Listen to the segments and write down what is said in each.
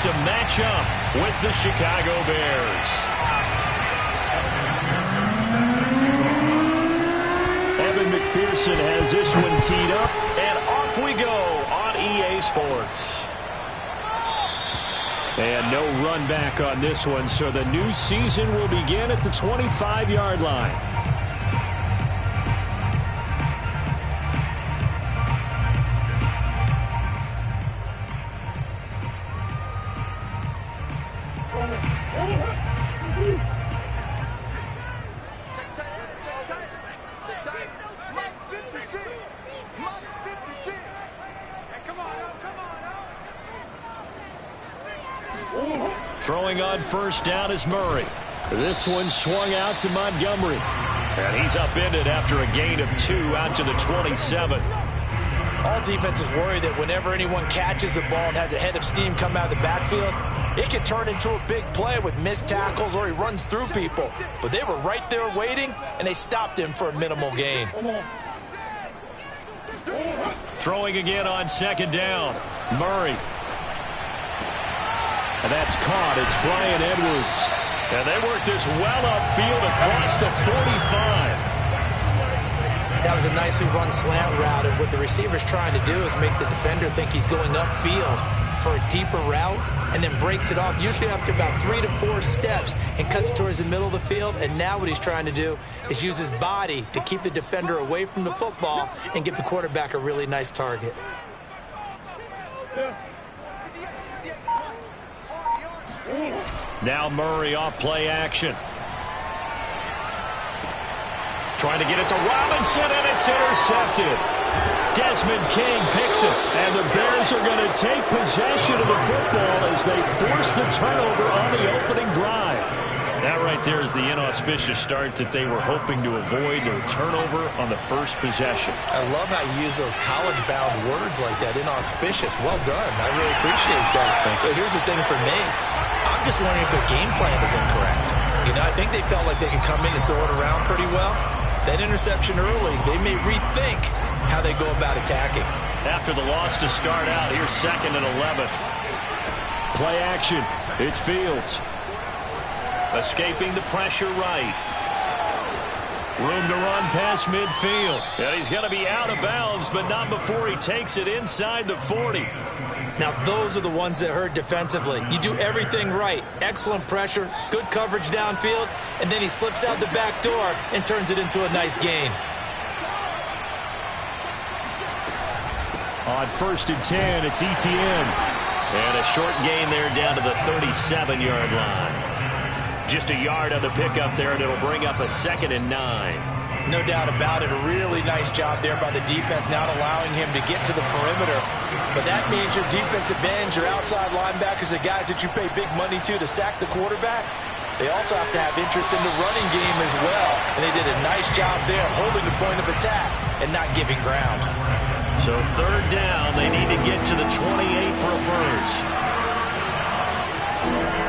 to match up with the Chicago Bears. Evan McPherson has this one teed up, and off we go on EA Sports. And no run back on this one, so the new season will begin at the 25-yard line. Throwing on first down is Murray. This one swung out to Montgomery. And he's upended after a gain of 2 out to the 27. All defenses worry that whenever anyone catches the ball and has a head of steam come out of the backfield, it can turn into a big play with missed tackles or he runs through people. But they were right there waiting, and they stopped him for a minimal gain. Throwing again on second down. Murray. And that's caught. It's Brian Edwards. And they work this well upfield across the 45. That was a nicely run slant route, and what the receiver's trying to do is make the defender think he's going upfield for a deeper route and then breaks it off, usually after about 3 to 4 steps, and cuts towards the middle of the field. And now what he's trying to do is use his body to keep the defender away from the football and give the quarterback a really nice target. Now Murray off play action. Trying to get it to Robinson, and it's intercepted. Desmond King picks it, and the Bears are going to take possession of the football as they force the turnover on the opening drive. That right there is the inauspicious start that they were hoping to avoid, their turnover on the first possession. I love how you use those college-bound words like that, inauspicious. Well done. I really appreciate that. But here's the thing for me. I'm just wondering if their game plan is incorrect. You know, I think they felt like they could come in and throw it around pretty well. That interception early, they may rethink how they go about attacking. After the loss to start out, here's 2nd and 11. Play action. It's Fields. Escaping the pressure right. Room to run past midfield. And he's going to be out of bounds, but not before he takes it inside the 40. Now, those are the ones that hurt defensively. You do everything right. Excellent pressure, good coverage downfield, and then he slips out the back door and turns it into a nice gain. On 1st and 10, it's ETN. And a short gain there down to the 37-yard line. Just a yard on the pickup there, and it'll bring up a 2nd and 9. No doubt about it. A really nice job there by the defense, not allowing him to get to the perimeter. But that means your defensive ends, your outside linebackers, the guys that you pay big money to sack the quarterback, they also have to have interest in the running game as well. And they did a nice job there holding the point of attack and not giving ground. So 3rd down, they need to get to the 28 for a first.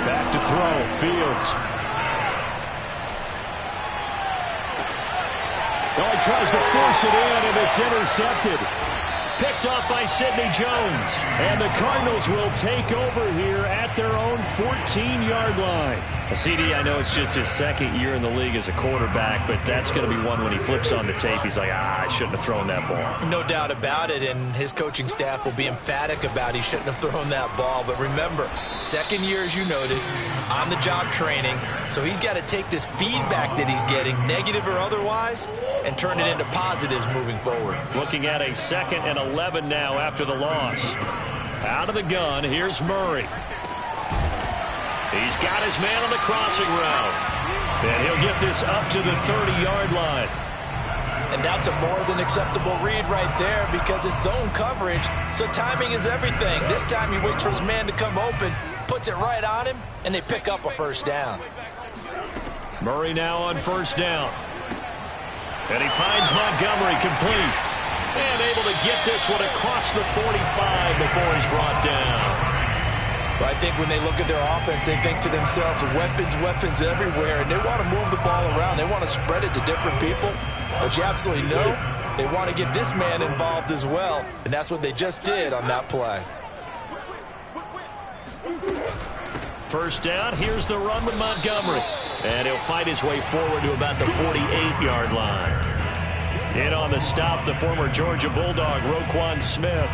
Back to throw, Fields. Oh, he tries to force it in, and it's intercepted. Picked off by Sidney Jones. And the Cardinals will take over here at their own 14-yard line. CD, I know it's just his 2nd year in the league as a quarterback, but that's going to be one when he flips on the tape, he's like, I shouldn't have thrown that ball. No doubt about it, and his coaching staff will be emphatic about he shouldn't have thrown that ball. But remember, 2nd year, as you noted, on-the-job training, so he's got to take this feedback that he's getting, negative or otherwise, and turn it into positives moving forward. Looking at a 2nd and 11 now after the loss. Out of the gun, here's Murray. He's got his man on the crossing route. And he'll get this up to the 30-yard line. And that's a more than acceptable read right there because it's zone coverage, so timing is everything. This time he waits for his man to come open, puts it right on him, and they pick up a first down. Murray now on 1st down. And he finds Montgomery complete. And able to get this one across the 45 before he's brought down. But I think when they look at their offense, they think to themselves, weapons everywhere, and they want to move the ball around. They want to spread it to different people. But you absolutely know they want to get this man involved as well, and that's what they just did on that play. First down, here's the run with Montgomery. And he'll fight his way forward to about the 48-yard line. In on the stop, the former Georgia Bulldog, Roquan Smith.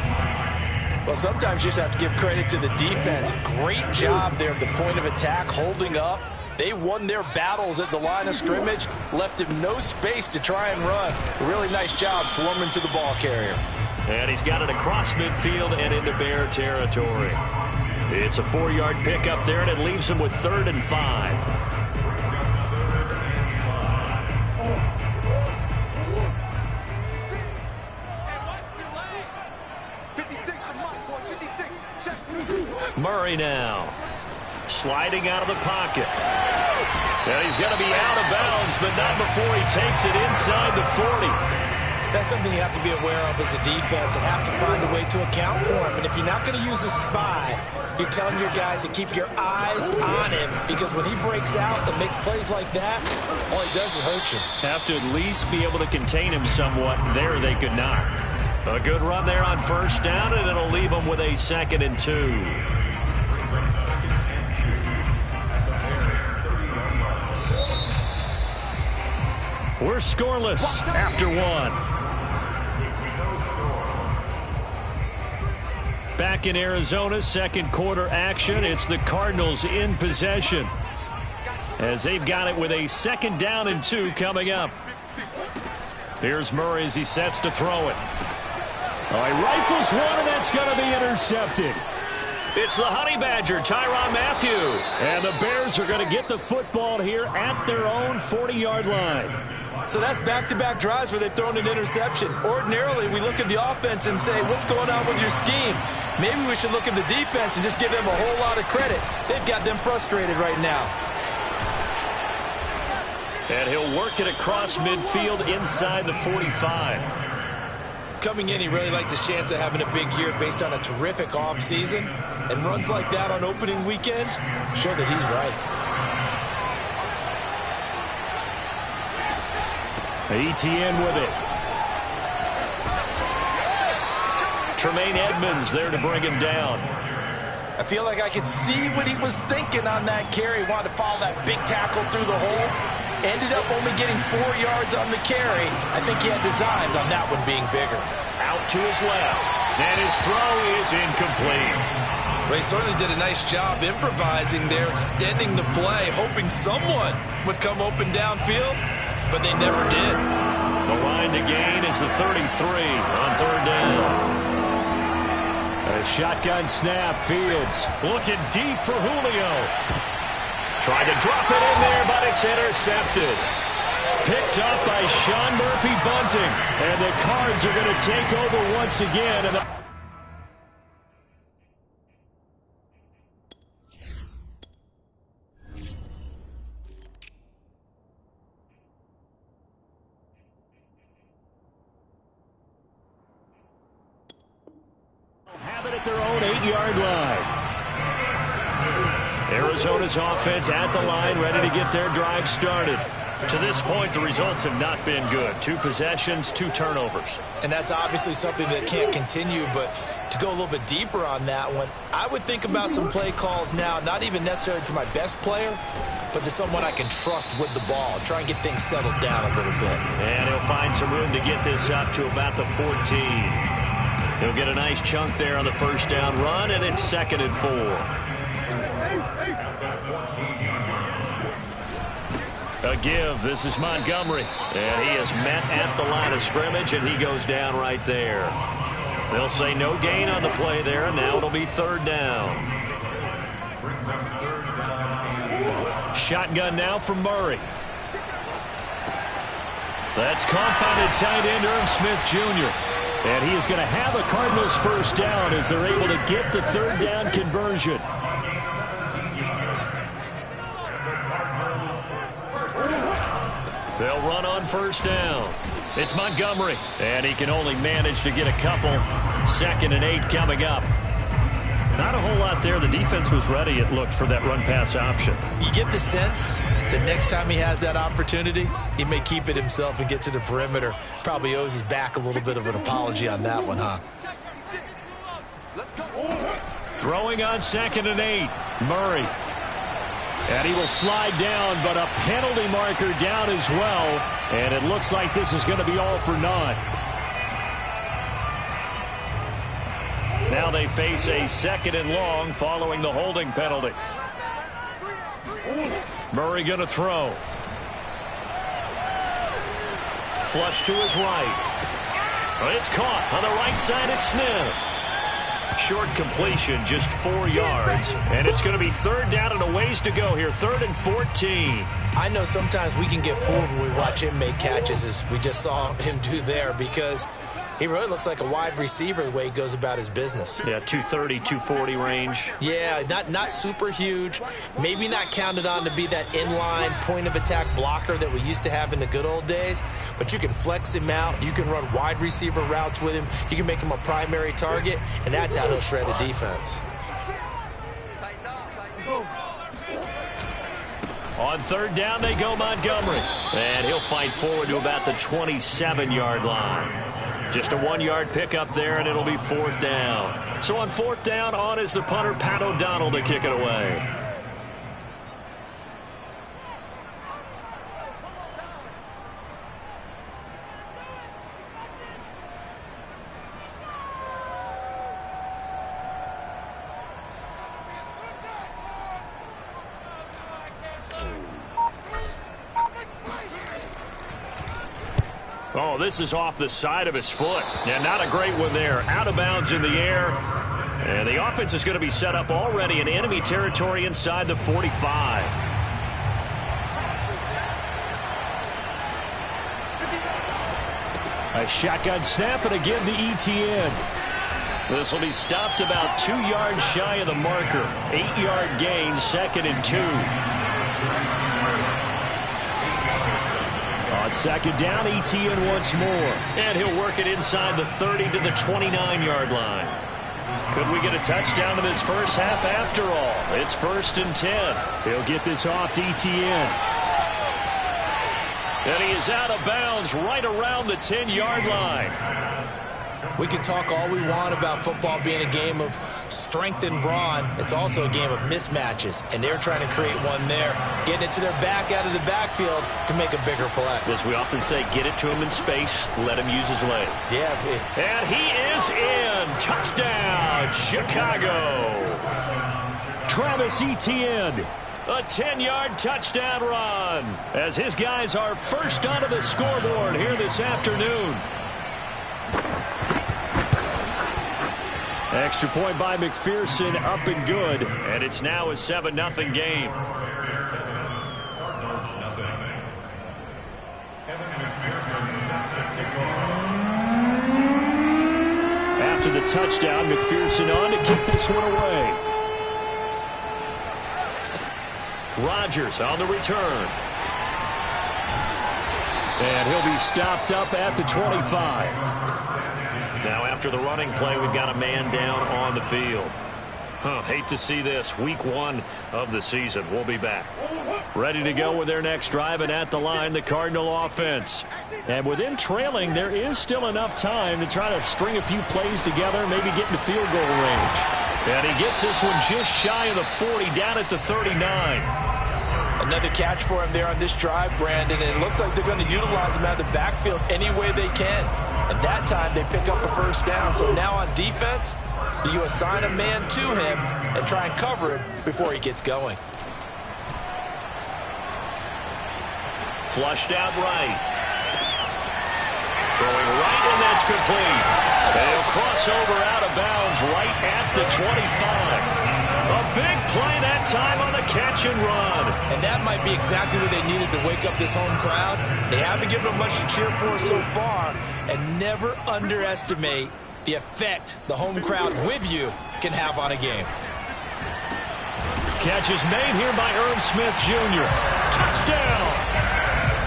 Well, sometimes you just have to give credit to the defense. Great job there at the point of attack, holding up. They won their battles at the line of scrimmage, left him no space to try and run. A really nice job swarming to the ball carrier. And he's got it across midfield and into Bear territory. It's a 4-yard pickup there, and it leaves him with 3rd and 5. Murray now. Sliding out of the pocket. And he's going to be out of bounds, but not before he takes it inside the 40. That's something you have to be aware of as a defense and have to find a way to account for him. And if you're not going to use a spy, you're telling your guys to keep your eyes on him, because when he breaks out and makes plays like that, all he does is hurt you. Have to at least be able to contain him somewhat. There they could not. A good run there on first down, and it'll leave him with a 2nd and 2. We're scoreless after 1. Back in Arizona, second quarter action. It's the Cardinals in possession, as they've got it with a 2nd down and 2 coming up. Here's Murray as he sets to throw it. Oh, he rifles one, and that's going to be intercepted. It's the Honey Badger, Tyrann Mathieu. And the Bears are going to get the football here at their own 40-yard line. So that's back-to-back drives where they've thrown an interception. Ordinarily, we look at the offense and say, what's going on with your scheme? Maybe we should look at the defense and just give them a whole lot of credit. They've got them frustrated right now. And he'll work it across midfield inside the 45. Coming in, he really liked his chance of having a big year based on a terrific offseason. And runs like that on opening weekend show that he's right. Etienne with it. Tremaine Edmonds there to bring him down. I feel like I could see what he was thinking on that carry. Wanted to follow that big tackle through the hole. Ended up only getting 4 yards on the carry. I think he had designs on that one being bigger. Out to his left. And his throw is incomplete. Well, he certainly did a nice job improvising there, extending the play, hoping someone would come open downfield, but they never did. The line to gain is the 33 on 3rd down. A shotgun snap. Fields looking deep for Julio. Tried to drop it in there, but it's intercepted. Picked up by Sean Murphy-Bunting. And the Cards are going to take over once again. And have it at their own 8-yard line. Arizona's offense at the line, ready to get their drive started. To this point, the results have not been good. 2 possessions, 2 turnovers. And that's obviously something that can't continue, but to go a little bit deeper on that one, I would think about some play calls now, not even necessarily to my best player, but to someone I can trust with the ball. Try and get things settled down a little bit. And he'll find some room to get this up to about the 14. He'll get a nice chunk there on the first down run, and it's 2nd and 4. A give. This is Montgomery. And he is met at the line of scrimmage, and he goes down right there. They'll say no gain on the play there, and now it'll be 3rd down. Shotgun now from Murray. That's caught by the tight end, Irv Smith Jr. And he is going to have a Cardinals first down as they're able to get the 3rd down conversion. They'll run on first down. It's Montgomery, and he can only manage to get a couple. 2nd and 8 coming up. Not a whole lot there. The defense was ready, it looked, for that run-pass option. You get the sense that next time he has that opportunity, he may keep it himself and get to the perimeter. Probably owes his back a little bit of an apology on that one, huh? Throwing on 2nd and 8. Murray. And he will slide down, but a penalty marker down as well. And it looks like this is going to be all for naught. Now they face a 2nd and long following the holding penalty. Murray going to throw. Flush to his right. It's caught on the right side at Smith. Short completion, just 4 yards. And it's going to be 3rd down and a ways to go here. 3rd and 14. I know sometimes we can get fooled when we watch him make catches, as we just saw him do there, because he really looks like a wide receiver the way he goes about his business. Yeah, 230, 240 range. Yeah, not super huge. Maybe not counted on to be that inline point-of-attack blocker that we used to have in the good old days. But you can flex him out. You can run wide receiver routes with him. You can make him a primary target, and that's how he'll shred a defense. On 3rd down, they go Montgomery. And he'll fight forward to about the 27-yard line. Just a 1-yard pickup there, and it'll be 4th down. So on 4th down, on is the punter, Pat O'Donnell, to kick it away. Oh, this is off the side of his foot. Yeah, not a great one there. Out of bounds in the air. And the offense is going to be set up already in enemy territory inside the 45. A shotgun snap, and again the ETN. This will be stopped about 2 yards shy of the marker. 8-yard gain, 2nd and 2. On 2nd down, ETN once more. And he'll work it inside the 30 to the 29-yard line. Could we get a touchdown in this first half after all? It's 1st and 10. He'll get this off to ETN. And he is out of bounds right around the 10-yard line. We can talk all we want about football being a game of strength and brawn. It's also a game of mismatches, and they're trying to create one there, getting it to their back out of the backfield to make a bigger play. As we often say, get it to him in space, let him use his leg. Yeah. And he is in. Touchdown, Chicago. Travis Etienne. A 10-yard touchdown run as his guys are first onto the scoreboard here this afternoon. Extra point by McPherson, up and good. And it's now a 7-0 game. After the touchdown, McPherson on to kick this one away. Rodgers on the return. And he'll be stopped up at the 25. Now after the running play, we've got a man down on the field. Hate to see this. Week 1 of the season. We'll be back. Ready to go with their next drive, and at the line, the Cardinal offense. And with them trailing, there is still enough time to try to string a few plays together, maybe get into field goal range. And he gets this one just shy of the 40, down at the 39. Another catch for him there on this drive, Brandon, and it looks like they're going to utilize him out of the backfield any way they can. And that time they pick up a first down. So now on defense, do you assign a man to him and try and cover him before he gets going? Flushed out right. Throwing right, and that's complete. They'll cross over out of bounds right at the 25. A big play that time on the catch and run. And that might be exactly what they needed to wake up this home crowd. They haven't given them much to cheer for so far. And never underestimate the effect the home crowd with you can have on a game. Catch is made here by Irv Smith Jr. Touchdown!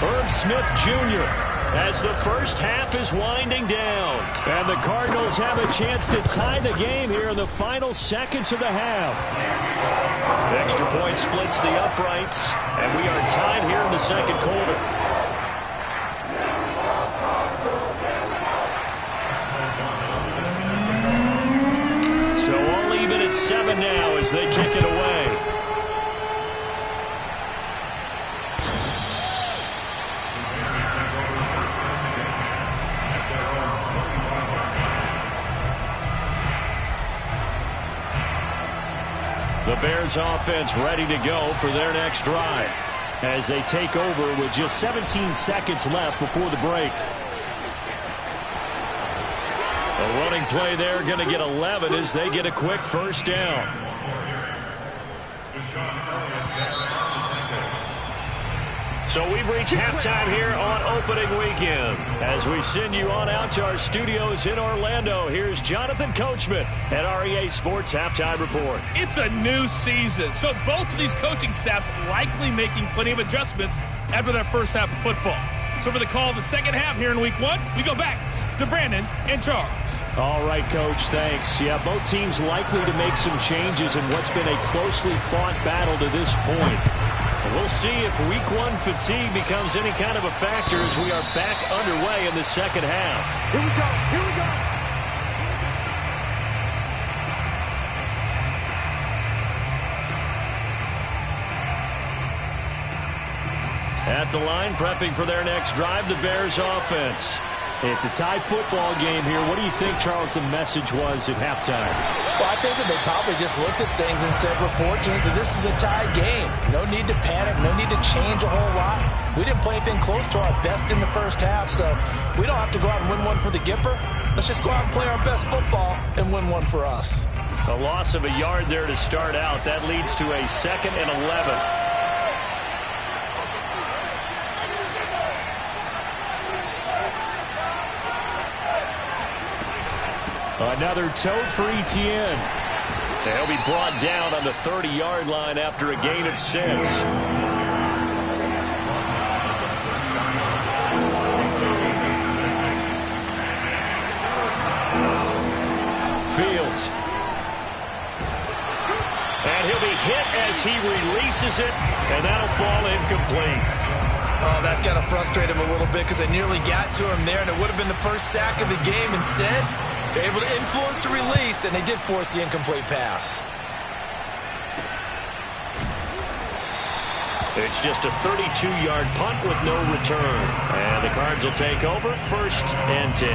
Irv Smith Jr. as the first half is winding down. And the Cardinals have a chance to tie the game here in the final seconds of the half. Extra point splits the uprights, and we are tied here in the second quarter. So all even at 7 now as they kick it away. The Bears offense ready to go for their next drive as they take over with just 17 seconds left before the break. A running play there, going to get 11 as they get a quick first down. So we've reached halftime here on opening weekend. As we send you on out to our studios in Orlando, here's Jonathan Coachman at REA Sports Halftime Report. It's a new season, so both of these coaching staffs likely making plenty of adjustments after their first half of football. So for the call of the second half here in week one, we go back to Brandon and Charles. All right, Coach, thanks. Yeah, both teams likely to make some changes in what's been a closely fought battle to this point. And we'll see if week one fatigue becomes any kind of a factor as we are back underway in the second half. Here we go, here we go. At the line, prepping for their next drive, the Bears offense. It's a tie football game here. What do you think, Charles, the message was at halftime? Well, I think that they probably just looked at things and said, we're fortunate that this is a tie game. No need to panic, no need to change a whole lot. We didn't play anything close to our best in the first half, so we don't have to go out and win one for the Gipper. Let's just go out and play our best football and win one for us. A loss of a yard there to start out. That leads to a 2nd and 11. Another toe for Etienne. He'll be brought down on the 30-yard line after a gain of 6. Fields. And he'll be hit as he releases it, and that'll fall incomplete. Oh, that's got to frustrate him a little bit because they nearly got to him there, and it would have been the first sack of the game. Instead, they're able to influence the release, and they did force the incomplete pass. It's just a 32-yard punt with no return. And the Cards will take over 1st and 10.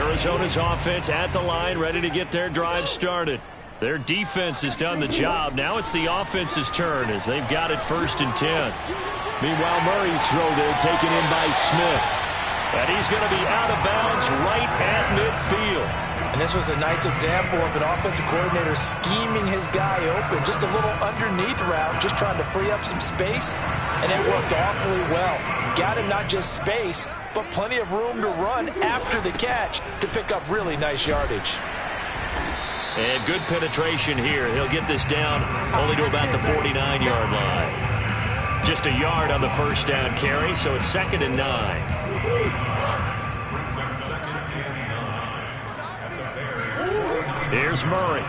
Arizona's offense at the line, ready to get their drive started. Their defense has done the job. Now it's the offense's turn as they've got it 1st and 10. Meanwhile, Murray's throw there taken in by Smith. And he's going to be out of bounds right at midfield. And this was a nice example of an offensive coordinator scheming his guy open. Just a little underneath route, just trying to free up some space. And it worked awfully well. Got him not just space, but plenty of room to run after the catch to pick up really nice yardage. And good penetration here. He'll get this down only to about the 49-yard line. Just a yard on the first down carry, so it's 2nd and 9. Here's Murray.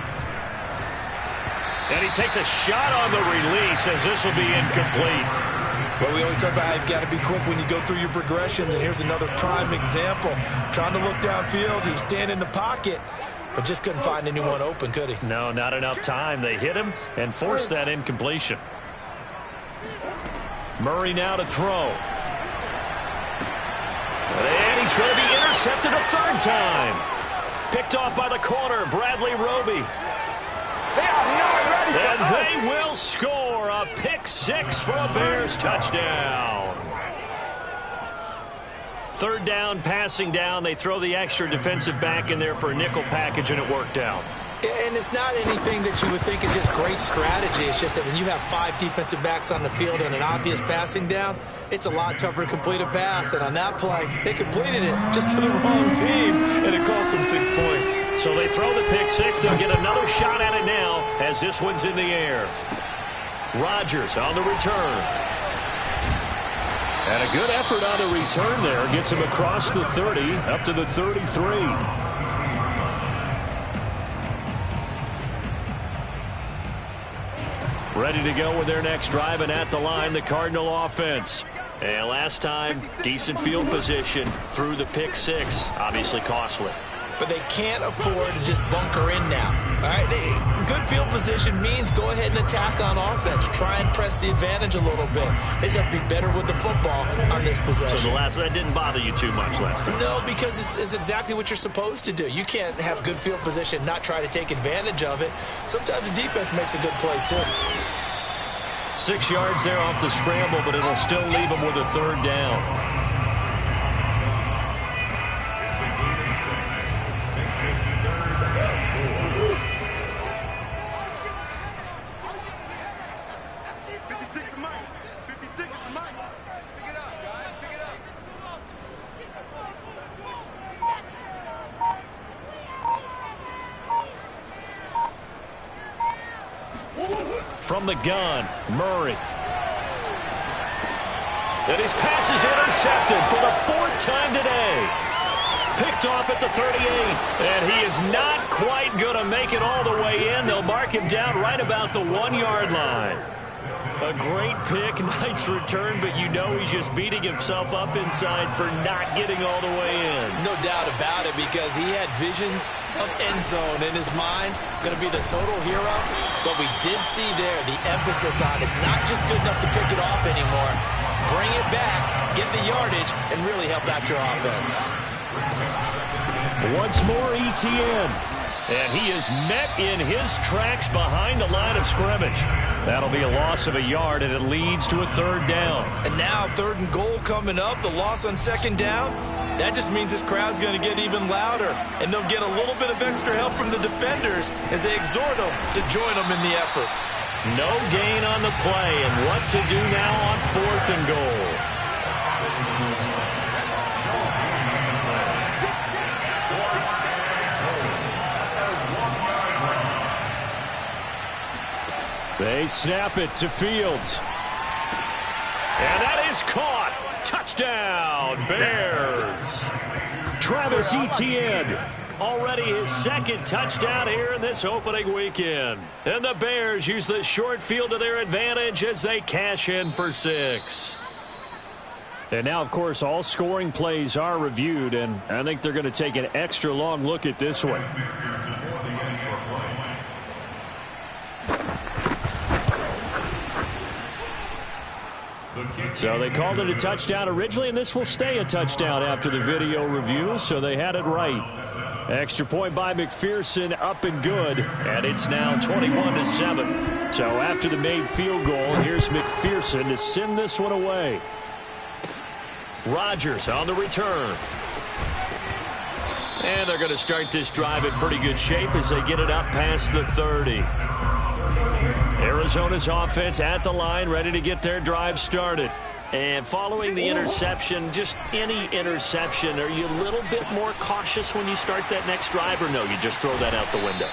And he takes a shot on the release as this will be incomplete. Well, we always talk about how you've got to be quick when you go through your progressions, and here's another prime example. Trying to look downfield, he was standing in the pocket, but just couldn't find anyone open, could he? No, not enough time. They hit him and forced that incompletion. Murray now to throw. And he's going to be intercepted a 3rd time. Picked off by the corner, Bradley Roby. They are not ready for And they will score a pick 6 for a Bears touchdown. 3rd down, passing down. They throw the extra defensive back in there for a nickel package, and it worked out. And it's not anything that you would think is just great strategy. It's just that when you have 5 defensive backs on the field and an obvious passing down, it's a lot tougher to complete a pass. And on that play, they completed it just to the wrong team, and it cost them 6 points. So they throw the pick 6. They'll get another shot at it now as this one's in the air. Rodgers on the return. And a good effort on the return there. Gets him across the 30, up to the 33. Ready to go with their next drive, and at the line, the Cardinal offense. And last time, decent field position through the pick 6. Obviously costly. but they can't afford to just bunker in now. All right, good field position means go ahead and attack on offense. Try and press the advantage a little bit. They just have to be better with the football on this possession. So the last one, that didn't bother you too much last time? No, because it's exactly what you're supposed to do. You can't have good field position, not try to take advantage of it. Sometimes the defense makes a good play, too. 6 yards there off the scramble, but it'll still leave them with a third down. From the gun, Murray. And his pass is intercepted for the 4th time today. Picked off at the 38. And he is not quite going to make it all the way in. They'll mark him down right about the 1-yard line. A great pick, nice return, but you know he's just beating himself up inside for not getting all the way in. No doubt about it, because he had visions of end zone in his mind. Going to be the total hero. But we did see there the emphasis on it's not just good enough to pick it off anymore. Bring it back, get the yardage, and really help out your offense. Once more, ETN. And he is met in his tracks behind the line of scrimmage. That'll be a loss of a yard, and it leads to a 3rd down. And now 3rd and goal coming up, the loss on 2nd down. That just means this crowd's going to get even louder, and they'll get a little bit of extra help from the defenders as they exhort them to join them in the effort. No gain on the play, and what to do now on 4th and goal. They snap it to Fields. And that is caught. Touchdown, Bears. Travis Etienne. Already his 2nd touchdown here in this opening weekend. And the Bears use the short field to their advantage as they cash in for 6. And now, of course, all scoring plays are reviewed, and I think they're going to take an extra long look at this one. So they called it a touchdown originally, and this will stay a touchdown after the video review, so they had it right. Extra point by McPherson, up and good, and it's now 21-7. So after the made field goal, here's McPherson to send this one away. Rodgers on the return. And they're going to start this drive in pretty good shape as they get it up past the 30. Arizona's offense at the line, ready to get their drive started. And following the interception, just any interception, are you a little bit more cautious when you start that next drive, or no, you just throw that out the window?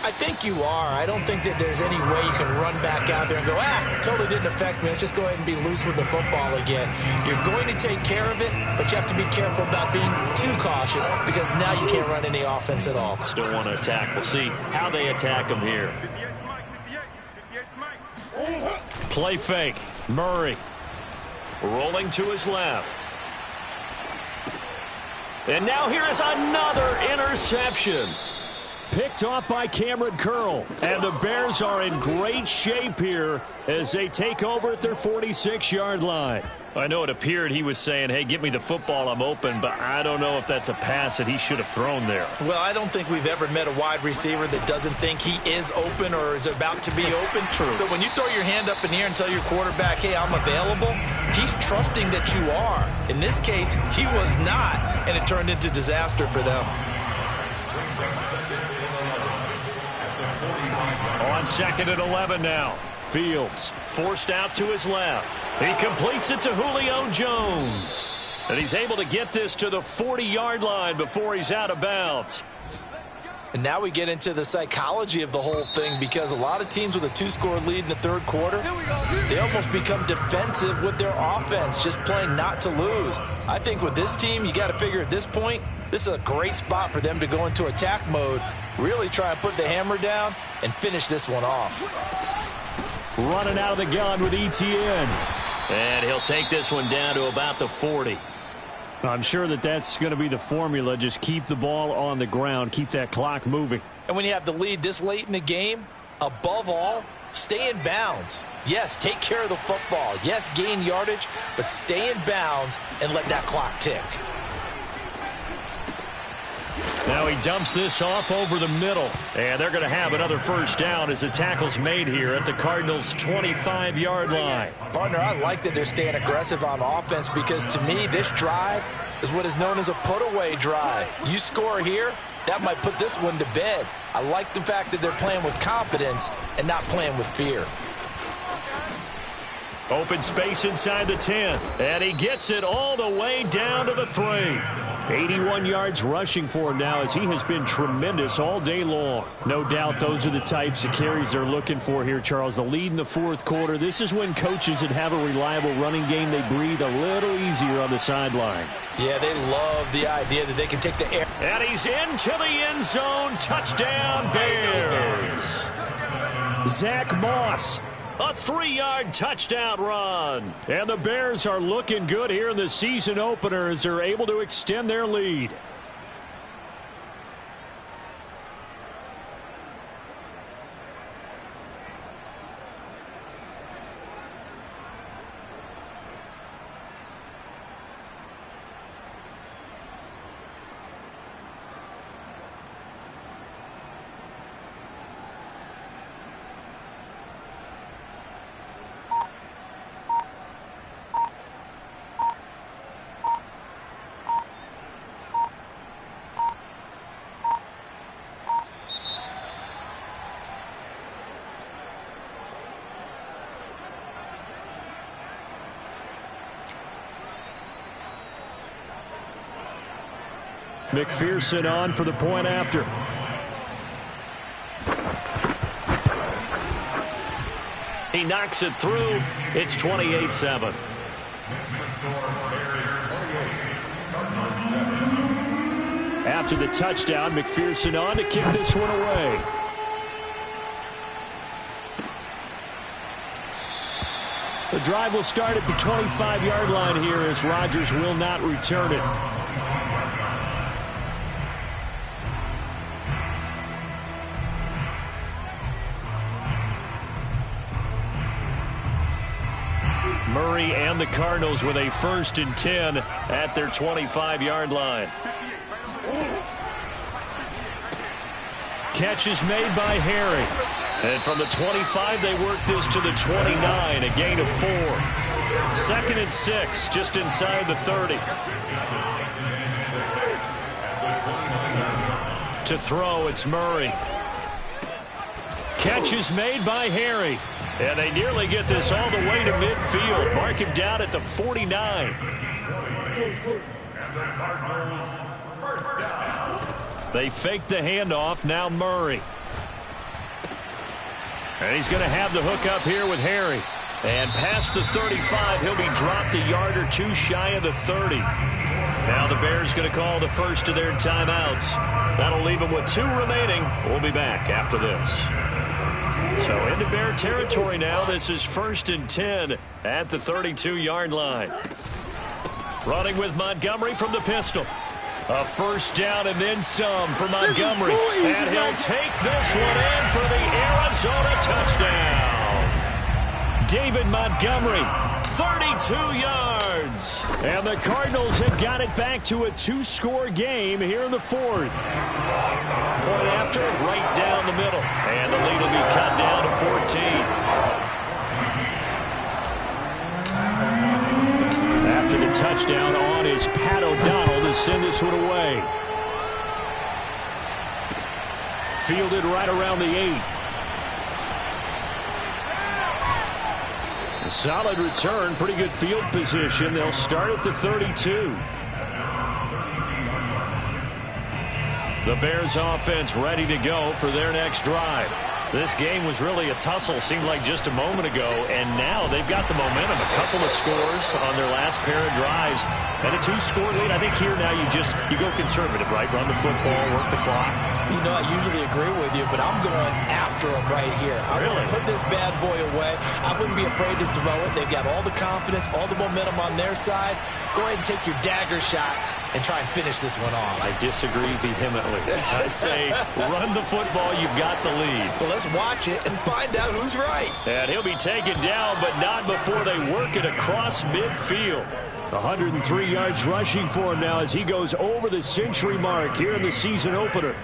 I think you are. I don't think that there's any way you can run back out there and go, totally didn't affect me. Let's just go ahead and be loose with the football again. You're going to take care of it, but you have to be careful about being too cautious, because now you can't run any offense at all. Still want to attack. We'll see how they attack them here. Play fake. Murray rolling to his left. And now here is another interception. Picked off by Cameron Curl. And the Bears are in great shape here as they take over at their 46-yard line. I know it appeared he was saying, hey, give me the football, I'm open, but I don't know if that's a pass that he should have thrown there. Well, I don't think we've ever met a wide receiver that doesn't think he is open or is about to be open. True. So when you throw your hand up in the air and tell your quarterback, hey, I'm available, he's trusting that you are. In this case, he was not, and it turned into disaster for them. On 2nd and 11 now. Fields forced out to his left. He completes it to Julio Jones. And he's able to get this to the 40-yard line before he's out of bounds. And now we get into the psychology of the whole thing, because a lot of teams with a 2-score lead in the 3rd quarter, they almost become defensive with their offense, just playing not to lose. I think with this team, you got to figure at this point, this is a great spot for them to go into attack mode, really try and put the hammer down and finish this one off. Running out of the gun with ETN. And he'll take this one down to about the 40. I'm sure that that's going to be the formula. Just keep the ball on the ground. Keep that clock moving. And when you have the lead this late in the game, above all, stay in bounds. Yes, take care of the football. Yes, gain yardage, but stay in bounds and let that clock tick. Now he dumps this off over the middle. And they're going to have another first down as the tackle's made here at the Cardinals' 25-yard line. Partner, I like that they're staying aggressive on offense because to me, this drive is what is known as a put-away drive. You score here, that might put this one to bed. I like the fact that they're playing with confidence and not playing with fear. Open space inside the 10. And he gets it all the way down to the 3. 81 yards rushing for him now as he has been tremendous all day long. No doubt those are the types of carries they're looking for here, Charles. The lead in the fourth quarter. This is when coaches that have a reliable running game, they breathe a little easier on the sideline. Yeah, they love the idea that they can take the air. And he's into the end zone. Touchdown, Bears. Zach Moss. A 3-yard touchdown run. And the Bears are looking good here in the season opener as they're able to extend their lead. McPherson on for the point after. He knocks it through. It's 28-7. After the touchdown, McPherson on to kick this one away. The drive will start at the 25-yard line here as Rodgers will not return it. Murray and the Cardinals with a 1st and 10 at their 25-yard line. Catch is made by Harry. And from the 25, they work this to the 29, a gain of 4. 2nd and 6, just inside the 30. To throw, it's Murray. Catch is made by Harry. And they nearly get this all the way to midfield. Mark him down at the 49. They fake the handoff. Now Murray. And he's going to have the hook up here with Harry. And past the 35, he'll be dropped a yard or two shy of the 30. Now the Bears going to call the first of their timeouts. That'll leave them with 2 remaining. We'll be back after this. So into Bear territory now. This is 1st and 10 at the 32-yard line. Running with Montgomery from the pistol. A first down and then some for Montgomery. And he'll take this one in for the Arizona touchdown. David Montgomery, 32 yards. And the Cardinals have got it back to a 2-score game here in the 4th. Point after, right down the middle. And the lead will be cut down to 14. After the touchdown on is Pat O'Donnell to send this one away. Fielded right around the 8. A solid return, pretty good field position. They'll start at the 32. The Bears offense ready to go for their next drive. This game was really a tussle, seemed like just a moment ago, and now they've got the momentum. A couple of scores on their last pair of drives, and a 2-score lead. I think here now you go conservative, right? Run the football, work the clock. You know, I usually agree with you, but I'm going after them right here. I want to put this bad boy away. I wouldn't be afraid to throw it. They've got all the confidence, all the momentum on their side. Go ahead and take your dagger shots and try and finish this one off. I disagree vehemently. I say run the football. You've got the lead. Well, let's watch it and find out who's right. And he'll be taken down, but not before they work it across midfield. 103 yards rushing for him now as he goes over the century mark here in the season opener.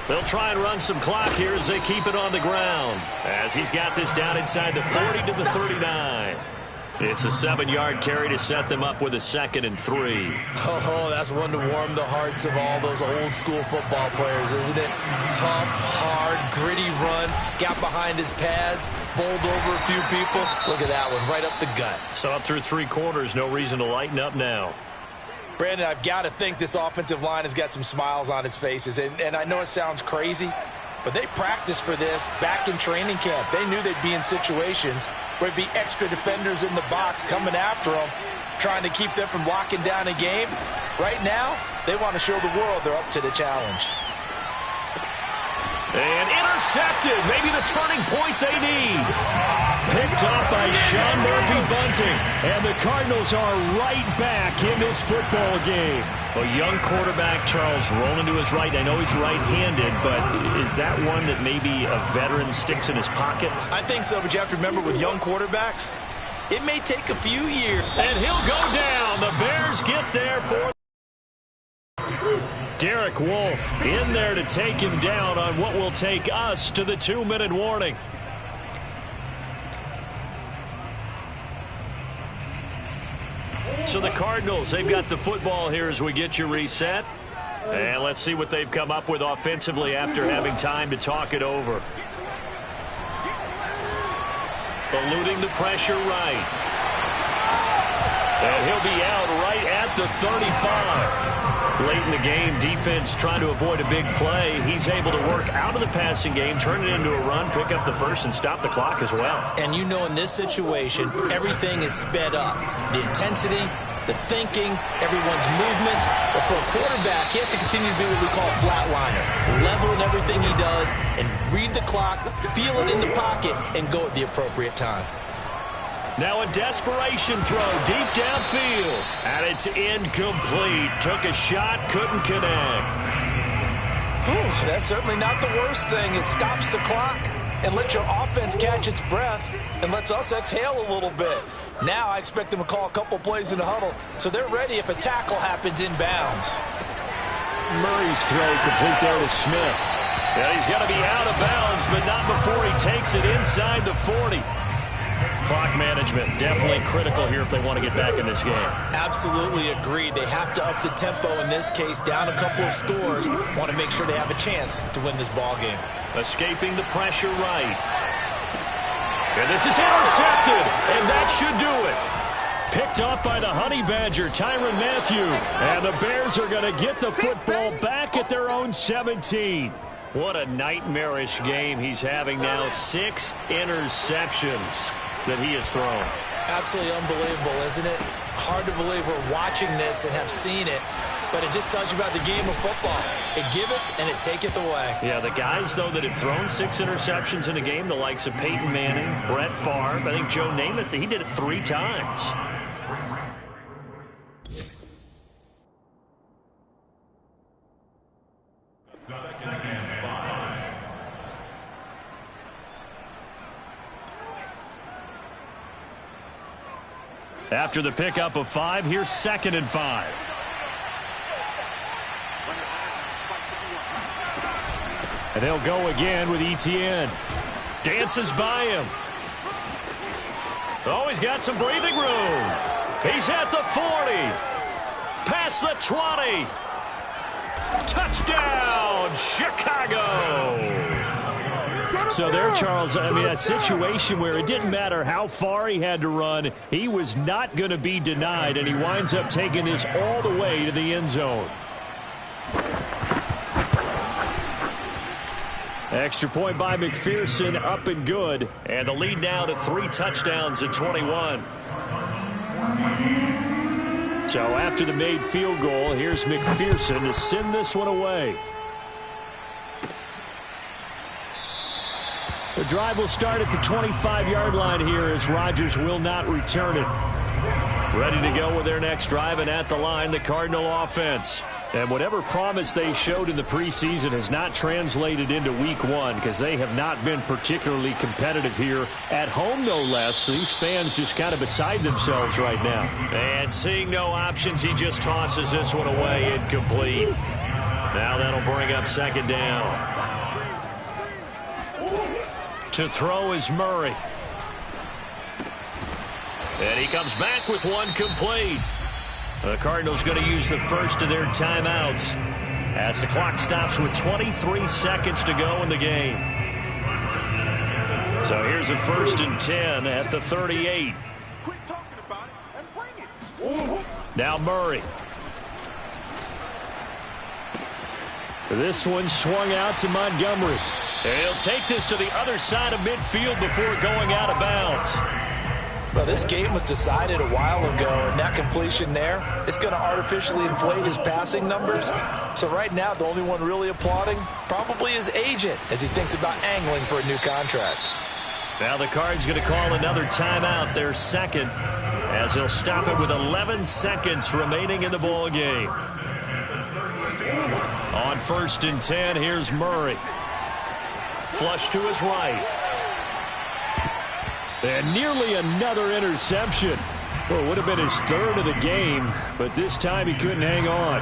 They'll try and run some clock here as they keep it on the ground. As he's got this down inside the 40 to the 39. It's a 7-yard carry to set them up with a 2nd and 3. Oh, that's one to warm the hearts of all those old school football players, isn't it? Tough, hard, gritty run. Got behind his pads, bowled over a few people. Look at that one, right up the gut. So up through 3 quarters, no reason to lighten up now. Brandon, I've got to think this offensive line has got some smiles on its faces. And I know it sounds crazy, but they practiced for this back in training camp. They knew they'd be in situations where there'd be extra defenders in the box coming after them, trying to keep them from locking down a game. Right now, they want to show the world they're up to the challenge. And intercepted. Maybe the turning point they need. Picked up by Sean Murphy-Bunting. And the Cardinals are right back in this football game. A young quarterback, Charles, rolling to his right. I know he's right-handed, but is that one that maybe a veteran sticks in his pocket? I think so, but you have to remember with young quarterbacks, it may take a few years. And he'll go down. The Bears get there for Derek Wolfe in there to take him down on what will take us to the 2-minute warning. So the Cardinals, they've got the football here as we get you reset. And let's see what they've come up with offensively after having time to talk it over. Eluding the pressure right. And he'll be out right at the 35. Late in the game, defense trying to avoid a big play. He's able to work out of the passing game, turn it into a run, pick up the first, and stop the clock as well. And you know in this situation, everything is sped up. The intensity, the thinking, everyone's movement. But for a quarterback, he has to continue to be what we call a flatliner. Level in everything he does and read the clock, feel it in the pocket, and go at the appropriate time. Now a desperation throw deep downfield. And it's incomplete. Took a shot, couldn't connect. Whew, that's certainly not the worst thing. It stops the clock and lets your offense catch its breath and lets us exhale a little bit. Now I expect them to call a couple plays in the huddle so they're ready if a tackle happens inbounds. Murray's throw complete there to Smith. Yeah, he's got to be out of bounds, but not before he takes it inside the 40. Clock management definitely critical here if they want to get back in this game. Absolutely agreed. They have to up the tempo in this case, down a couple of scores. Want to make sure they have a chance to win this ball game. Escaping the pressure right. And this is intercepted, and that should do it. Picked off by the Honey Badger, Tyrann Mathieu. And the Bears are going to get the football back at their own 17. What a nightmarish game he's having now. 6 interceptions that he has thrown. Absolutely unbelievable, isn't it? Hard to believe we're watching this and have seen it, but it just tells you about the game of football. It giveth and it taketh away. Yeah, the guys, though, that have thrown 6 interceptions in a game, the likes of Peyton Manning, Brett Favre, I think Joe Namath, he did it 3 times. After the pickup of 5, here's 2nd and 5. And they'll go again with Etienne. Dances by him. Oh, he's got some breathing room. He's at the 40. Past the 20. Touchdown, Chicago. So there, Charles, I mean, a situation where it didn't matter how far he had to run, he was not going to be denied, and he winds up taking this all the way to the end zone. Extra point by McPherson, up and good. And the lead now to 3 touchdowns at 21. So after the made field goal, here's McPherson to send this one away. The drive will start at the 25-yard line here as Rodgers will not return it. Ready to go with their next drive, and at the line, the Cardinal offense. And whatever promise they showed in the preseason has not translated into week 1 because they have not been particularly competitive here at home, no less. So these fans just kind of beside themselves right now. And seeing no options, he just tosses this one away, incomplete. Now that'll bring up second down. To throw is Murray. And he comes back with one complete. The Cardinals going to use the first of their timeouts as the clock stops with 23 seconds to go in the game. So here's a 1st and 10 at the 38. Quit talking about it and bring it. Now Murray. This one swung out to Montgomery. And he'll take this to the other side of midfield before going out of bounds. Well, this game was decided a while ago, and that completion there is going to artificially inflate his passing numbers. So right now, the only one really applauding probably his agent as he thinks about angling for a new contract. Now the Cards going to call another timeout, their second, as he'll stop it with 11 seconds remaining in the ball game. On 1st and 10, here's Murray. Flush to his right. And nearly another interception. Well, it would have been his 3rd of the game, but this time he couldn't hang on.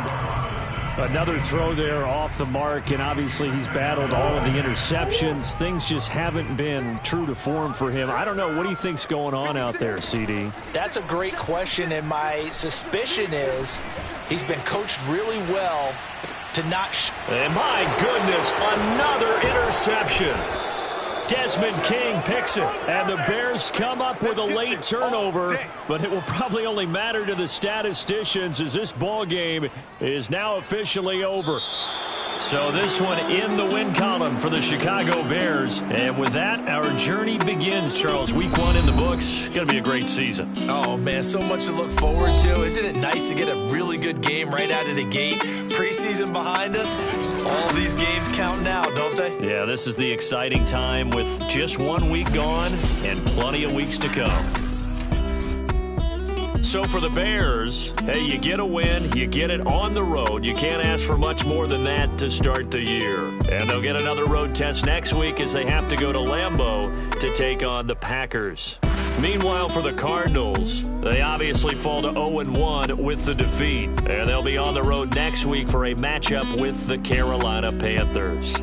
Another throw there off the mark, and obviously he's battled all of the interceptions. Things just haven't been true to form for him. I don't know. What do you think's going on out there, CD? That's a great question, and my suspicion is he's been coached really well to not... And my goodness, another interception. Desmond King picks it, and the Bears come up with a late turnover, but it will probably only matter to the statisticians as this ball game is now officially over. So this one in the win column for the Chicago Bears. And with that, our journey begins, Charles. Week 1 in the books. Going to be a great season. Oh, man, so much to look forward to. Isn't it nice to get a really good game right out of the gate? Preseason behind us. All these games count now, don't they? Yeah, this is the exciting time with just 1 week gone and plenty of weeks to come. So for the Bears, hey, you get a win, you get it on the road. You can't ask for much more than that to start the year. And they'll get another road test next week as they have to go to Lambeau to take on the Packers. Meanwhile, for the Cardinals, they obviously fall to 0-1 with the defeat. And they'll be on the road next week for a matchup with the Carolina Panthers.